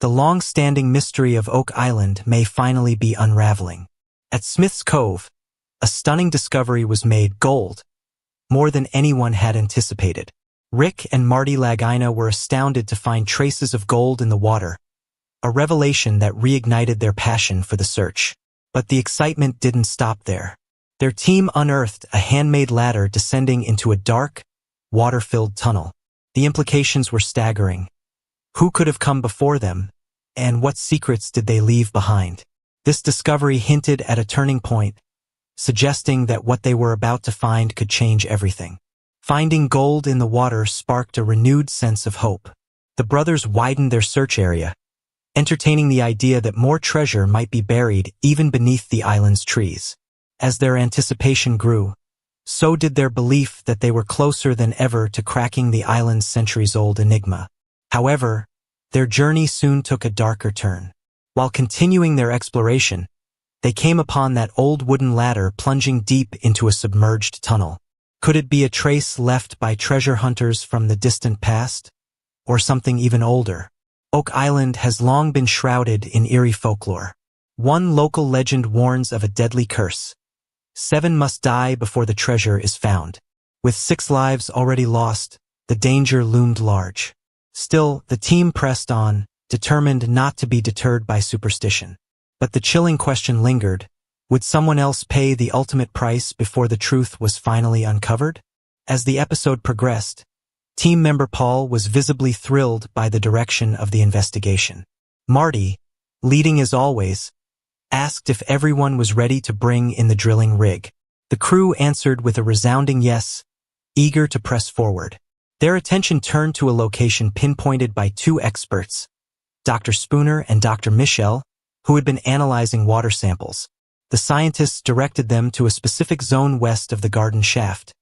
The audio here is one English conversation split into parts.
The long-standing mystery of Oak Island may finally be unraveling. At Smith's Cove, a stunning discovery was made: gold, more than anyone had anticipated. Rick and Marty Lagina were astounded to find traces of gold in the water, a revelation that reignited their passion for the search. But the excitement didn't stop there. Their team unearthed a handmade ladder descending into a dark, water-filled tunnel. The implications were staggering. Who could have come before them, and what secrets did they leave behind? This discovery hinted at a turning point, suggesting that what they were about to find could change everything. Finding gold in the water sparked a renewed sense of hope. The brothers widened their search area, entertaining the idea that more treasure might be buried even beneath the island's trees. As their anticipation grew, so did their belief that they were closer than ever to cracking the island's centuries-old enigma. However, their journey soon took a darker turn. While continuing their exploration, they came upon that old wooden ladder plunging deep into a submerged tunnel. Could it be a trace left by treasure hunters from the distant past? Or something even older? Oak Island has long been shrouded in eerie folklore. One local legend warns of a deadly curse. 7 must die before the treasure is found. With 6 lives already lost, the danger loomed large. Still, the team pressed on, determined not to be deterred by superstition. But the chilling question lingered: would someone else pay the ultimate price before the truth was finally uncovered? As the episode progressed, team member Paul was visibly thrilled by the direction of the investigation. Marty, leading as always, asked if everyone was ready to bring in the drilling rig. The crew answered with a resounding yes, eager to press forward. Their attention turned to a location pinpointed by 2 experts, Dr. Spooner and Dr. Michel, who had been analyzing water samples. The scientists directed them to a specific zone west of the garden shaft,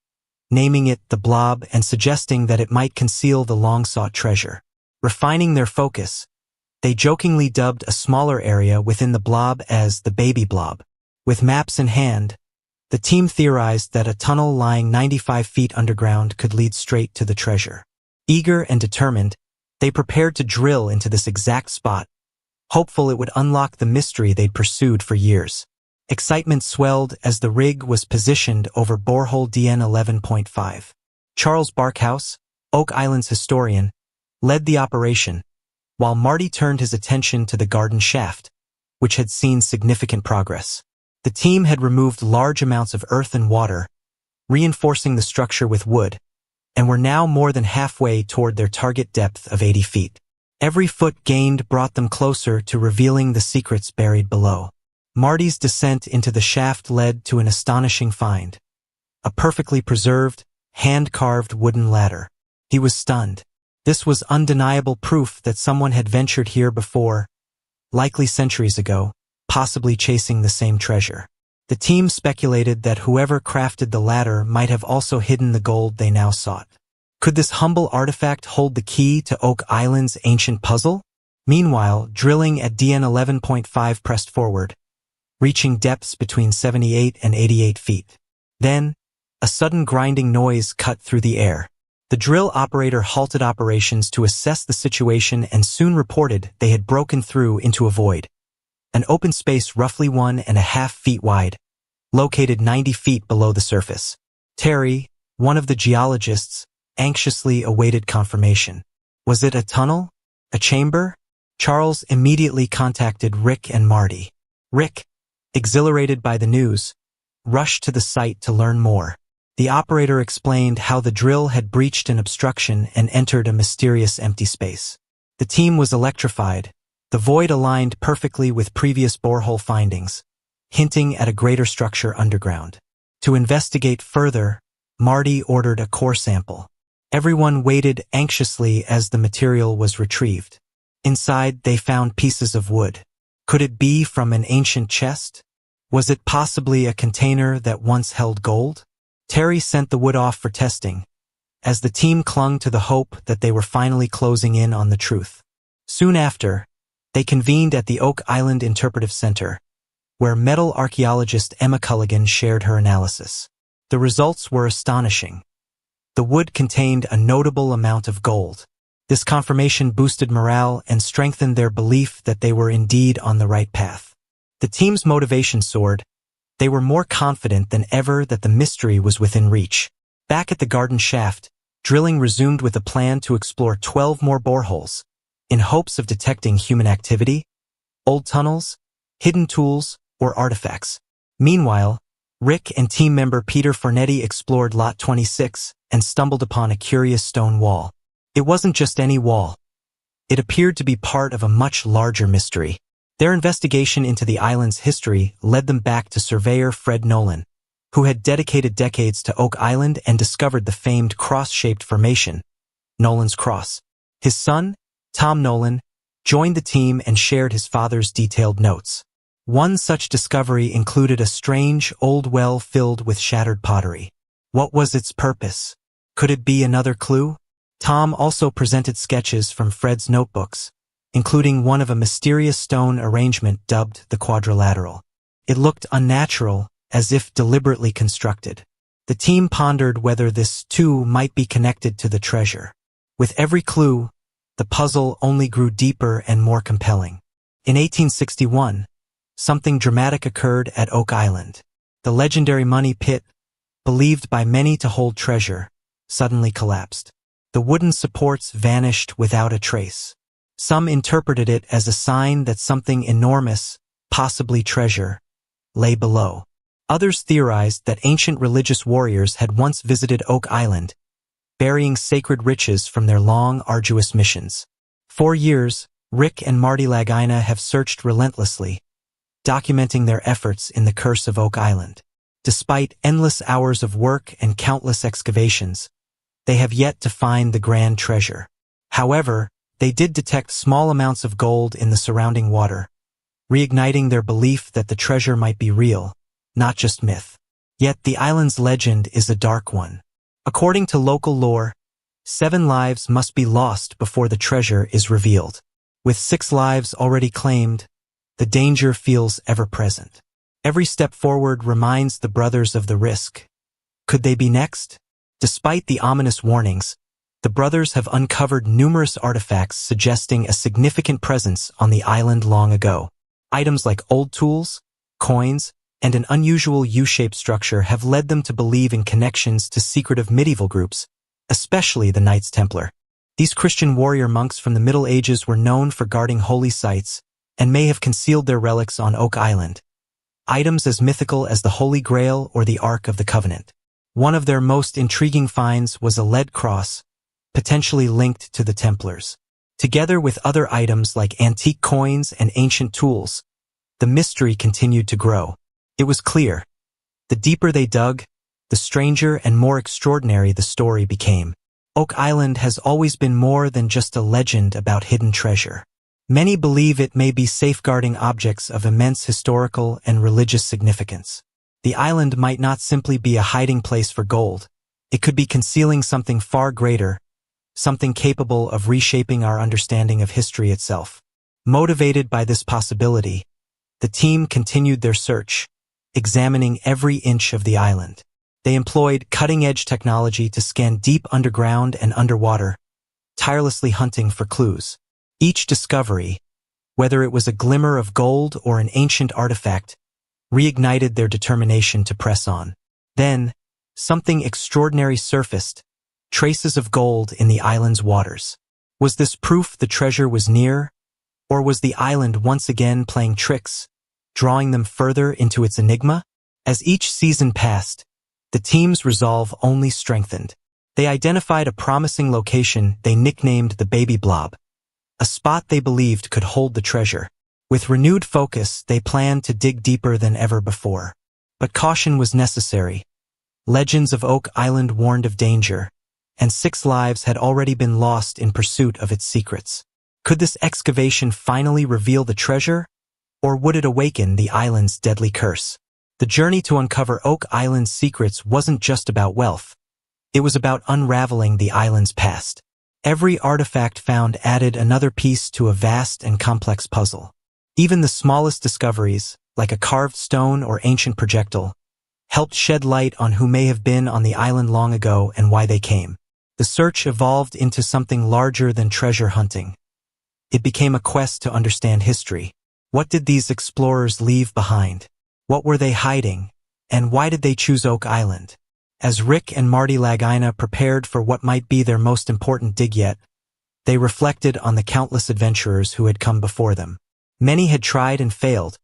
naming it the Blob and suggesting that it might conceal the long-sought treasure. Refining their focus, they jokingly dubbed a smaller area within the blob as the Baby Blob. With maps in hand, the team theorized that a tunnel lying 95 feet underground could lead straight to the treasure. Eager and determined, they prepared to drill into this exact spot, hopeful it would unlock the mystery they'd pursued for years. Excitement swelled as the rig was positioned over borehole DN 11.5. Charles Barkhouse, Oak Island's historian, led the operation, while Marty turned his attention to the garden shaft, which had seen significant progress. The team had removed large amounts of earth and water, reinforcing the structure with wood, and were now more than halfway toward their target depth of 80 feet. Every foot gained brought them closer to revealing the secrets buried below. Marty's descent into the shaft led to an astonishing find: a perfectly preserved, hand-carved wooden ladder. He was stunned. This was undeniable proof that someone had ventured here before, likely centuries ago, possibly chasing the same treasure. The team speculated that whoever crafted the ladder might have also hidden the gold they now sought. Could this humble artifact hold the key to Oak Island's ancient puzzle? Meanwhile, drilling at DN 11.5 pressed forward, reaching depths between 78 and 88 feet. Then, a sudden grinding noise cut through the air. The drill operator halted operations to assess the situation and soon reported they had broken through into a void, an open space roughly 1.5 feet wide, located 90 feet below the surface. Terry, one of the geologists, anxiously awaited confirmation. Was it a tunnel? A chamber? Charles immediately contacted Rick and Marty. Rick, exhilarated by the news, rushed to the site to learn more. The operator explained how the drill had breached an obstruction and entered a mysterious empty space. The team was electrified. The void aligned perfectly with previous borehole findings, hinting at a greater structure underground. To investigate further, Marty ordered a core sample. Everyone waited anxiously as the material was retrieved. Inside, they found pieces of wood. Could it be from an ancient chest? Was it possibly a container that once held gold? Terry sent the wood off for testing, as the team clung to the hope that they were finally closing in on the truth. Soon after, they convened at the Oak Island Interpretive Center, where metal archaeologist Emma Culligan shared her analysis. The results were astonishing. The wood contained a notable amount of gold. This confirmation boosted morale and strengthened their belief that they were indeed on the right path. The team's motivation soared. They were more confident than ever that the mystery was within reach. Back at the garden shaft, drilling resumed with a plan to explore 12 more boreholes, in hopes of detecting human activity, old tunnels, hidden tools, or artifacts. Meanwhile, Rick and team member Peter Fornetti explored Lot 26 and stumbled upon a curious stone wall. It wasn't just any wall. It appeared to be part of a much larger mystery. Their investigation into the island's history led them back to surveyor Fred Nolan, who had dedicated decades to Oak Island and discovered the famed cross-shaped formation, Nolan's Cross. His son, Tom Nolan, joined the team and shared his father's detailed notes. One such discovery included a strange old well filled with shattered pottery. What was its purpose? Could it be another clue? Tom also presented sketches from Fred's notebooks, including one of a mysterious stone arrangement dubbed the quadrilateral. It looked unnatural, as if deliberately constructed. The team pondered whether this, too, might be connected to the treasure. With every clue, the puzzle only grew deeper and more compelling. In 1861, something dramatic occurred at Oak Island. The legendary money pit, believed by many to hold treasure, suddenly collapsed. The wooden supports vanished without a trace. Some interpreted it as a sign that something enormous, possibly treasure, lay below. Others theorized that ancient religious warriors had once visited Oak Island, burying sacred riches from their long, arduous missions. For years, Rick and Marty Lagina have searched relentlessly, documenting their efforts in the Curse of Oak Island. Despite endless hours of work and countless excavations, they have yet to find the grand treasure. However, they did detect small amounts of gold in the surrounding water, reigniting their belief that the treasure might be real, not just myth. Yet the island's legend is a dark one. According to local lore, 7 lives must be lost before the treasure is revealed. With 6 lives already claimed, the danger feels ever-present. Every step forward reminds the brothers of the risk. Could they be next? Despite the ominous warnings, the brothers have uncovered numerous artifacts suggesting a significant presence on the island long ago. Items like old tools, coins, and an unusual U-shaped structure have led them to believe in connections to secretive medieval groups, especially the Knights Templar. These Christian warrior monks from the Middle Ages were known for guarding holy sites and may have concealed their relics on Oak Island, items as mythical as the Holy Grail or the Ark of the Covenant. One of their most intriguing finds was a lead cross, potentially linked to the Templars. Together with other items like antique coins and ancient tools, the mystery continued to grow. It was clear. The deeper they dug, the stranger and more extraordinary the story became. Oak Island has always been more than just a legend about hidden treasure. Many believe it may be safeguarding objects of immense historical and religious significance. The island might not simply be a hiding place for gold. It could be concealing something far greater, something capable of reshaping our understanding of history itself. Motivated by this possibility, the team continued their search, examining every inch of the island. They employed cutting-edge technology to scan deep underground and underwater, tirelessly hunting for clues. Each discovery, whether it was a glimmer of gold or an ancient artifact, reignited their determination to press on. Then, something extraordinary surfaced, traces of gold in the island's waters. Was this proof the treasure was near, or was the island once again playing tricks, drawing them further into its enigma? As each season passed, the team's resolve only strengthened. They identified a promising location they nicknamed the Baby Blob, a spot they believed could hold the treasure. With renewed focus, they planned to dig deeper than ever before. But caution was necessary. Legends of Oak Island warned of danger, and 6 lives had already been lost in pursuit of its secrets. Could this excavation finally reveal the treasure, or would it awaken the island's deadly curse? The journey to uncover Oak Island's secrets wasn't just about wealth. It was about unraveling the island's past. Every artifact found added another piece to a vast and complex puzzle. Even the smallest discoveries, like a carved stone or ancient projectile, helped shed light on who may have been on the island long ago and why they came. The The search evolved into something larger than treasure hunting. It became a quest to understand history. What did these explorers leave behind? What were they hiding? And why did they choose Oak Island? As Rick and Marty Lagina prepared for what might be their most important dig yet, they reflected on the countless adventurers who had come before them. Many had tried and failed,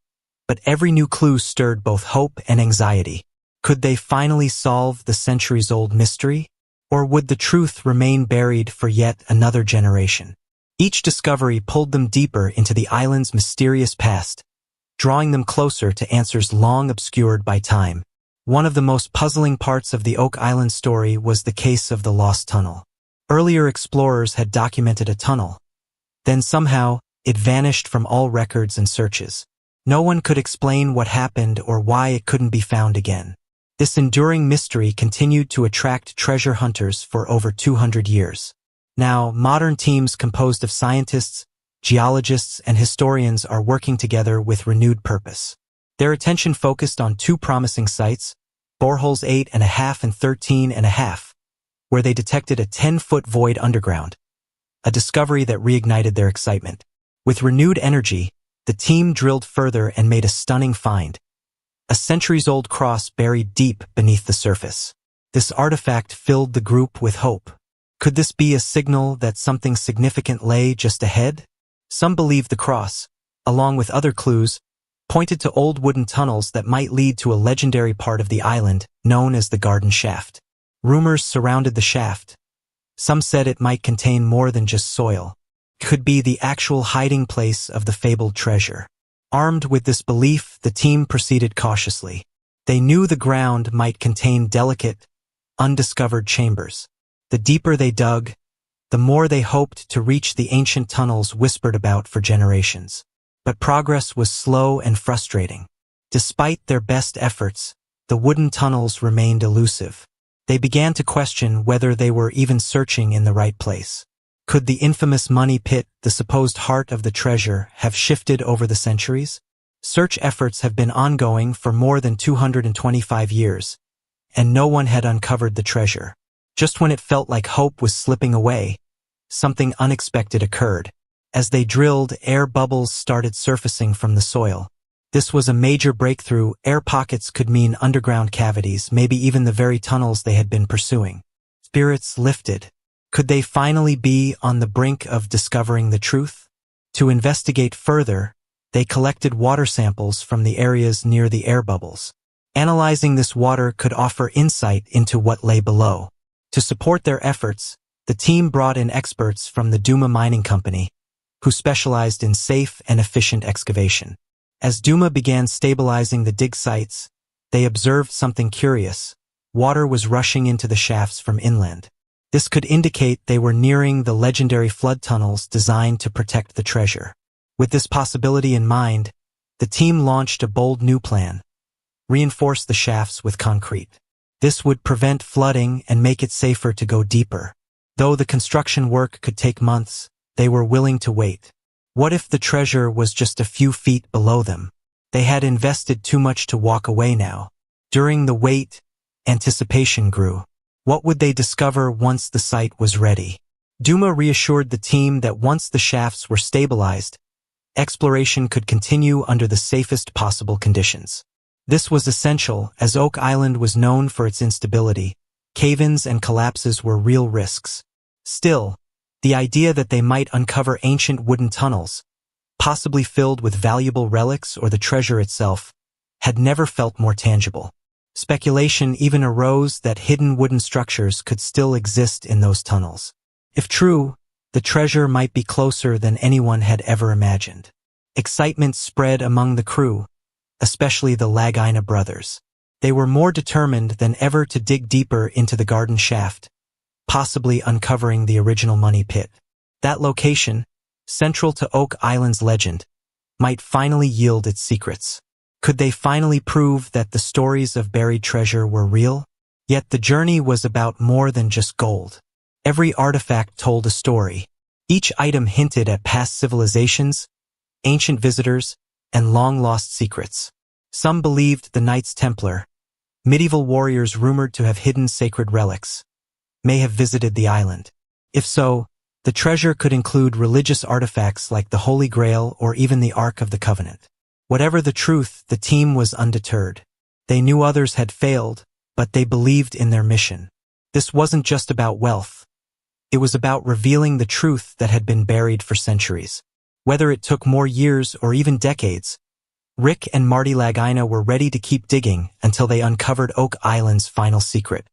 but every new clue stirred both hope and anxiety. Could they finally solve the centuries-old mystery? Or would the truth remain buried for yet another generation? Each discovery pulled them deeper into the island's mysterious past, drawing them closer to answers long obscured by time. One of the most puzzling parts of the Oak Island story was the case of the Lost Tunnel. Earlier explorers had documented a tunnel. Then somehow, it vanished from all records and searches. No one could explain what happened or why it couldn't be found again. This enduring mystery continued to attract treasure hunters for over 200 years. Now, modern teams composed of scientists, geologists, and historians are working together with renewed purpose. Their attention focused on two promising sites, boreholes 8.5 and 13.5, where they detected a 10-foot void underground, a discovery that reignited their excitement. With renewed energy, the team drilled further and made a stunning find, a centuries-old cross buried deep beneath the surface. This artifact filled the group with hope. Could this be a signal that something significant lay just ahead? Some believed the cross, along with other clues, pointed to old wooden tunnels that might lead to a legendary part of the island known as the Garden Shaft. Rumors surrounded the shaft. Some said it might contain more than just soil. It could be the actual hiding place of the fabled treasure. Armed with this belief, the team proceeded cautiously. They knew the ground might contain delicate, undiscovered chambers. The deeper they dug, the more they hoped to reach the ancient tunnels whispered about for generations. But progress was slow and frustrating. Despite their best efforts, the wooden tunnels remained elusive. They began to question whether they were even searching in the right place. Could the infamous money pit, the supposed heart of the treasure, have shifted over the centuries? Search efforts have been ongoing for more than 225 years, and no one had uncovered the treasure. Just when it felt like hope was slipping away, something unexpected occurred. As they drilled, air bubbles started surfacing from the soil. This was a major breakthrough. Air pockets could mean underground cavities, maybe even the very tunnels they had been pursuing. Spirits lifted. Could they finally be on the brink of discovering the truth? To investigate further, they collected water samples from the areas near the air bubbles. Analyzing this water could offer insight into what lay below. To support their efforts, the team brought in experts from the Duma Mining Company, who specialized in safe and efficient excavation. As Duma began stabilizing the dig sites, they observed something curious. Water was rushing into the shafts from inland. This could indicate they were nearing the legendary flood tunnels designed to protect the treasure. With this possibility in mind, the team launched a bold new plan: reinforce the shafts with concrete. This would prevent flooding and make it safer to go deeper. Though the construction work could take months, they were willing to wait. What if the treasure was just a few feet below them? They had invested too much to walk away now. During the wait, anticipation grew. What would they discover once the site was ready? Duma reassured the team that once the shafts were stabilized, exploration could continue under the safest possible conditions. This was essential, as Oak Island was known for its instability. Cave-ins and collapses were real risks. Still, the idea that they might uncover ancient wooden tunnels, possibly filled with valuable relics or the treasure itself, had never felt more tangible. Speculation even arose that hidden wooden structures could still exist in those tunnels. If true, the treasure might be closer than anyone had ever imagined. Excitement spread among the crew, especially the Lagina brothers. They were more determined than ever to dig deeper into the garden shaft, possibly uncovering the original money pit. That location, central to Oak Island's legend, might finally yield its secrets. Could they finally prove that the stories of buried treasure were real? Yet the journey was about more than just gold. Every artifact told a story. Each item hinted at past civilizations, ancient visitors, and long-lost secrets. Some believed the Knights Templar, medieval warriors rumored to have hidden sacred relics. may have visited the island. If so, the treasure could include religious artifacts like the Holy Grail or even the Ark of the Covenant. Whatever the truth, the team was undeterred. They knew others had failed, but they believed in their mission. This wasn't just about wealth. It was about revealing the truth that had been buried for centuries. Whether it took more years or even decades, Rick and Marty Lagina were ready to keep digging until they uncovered Oak Island's final secret.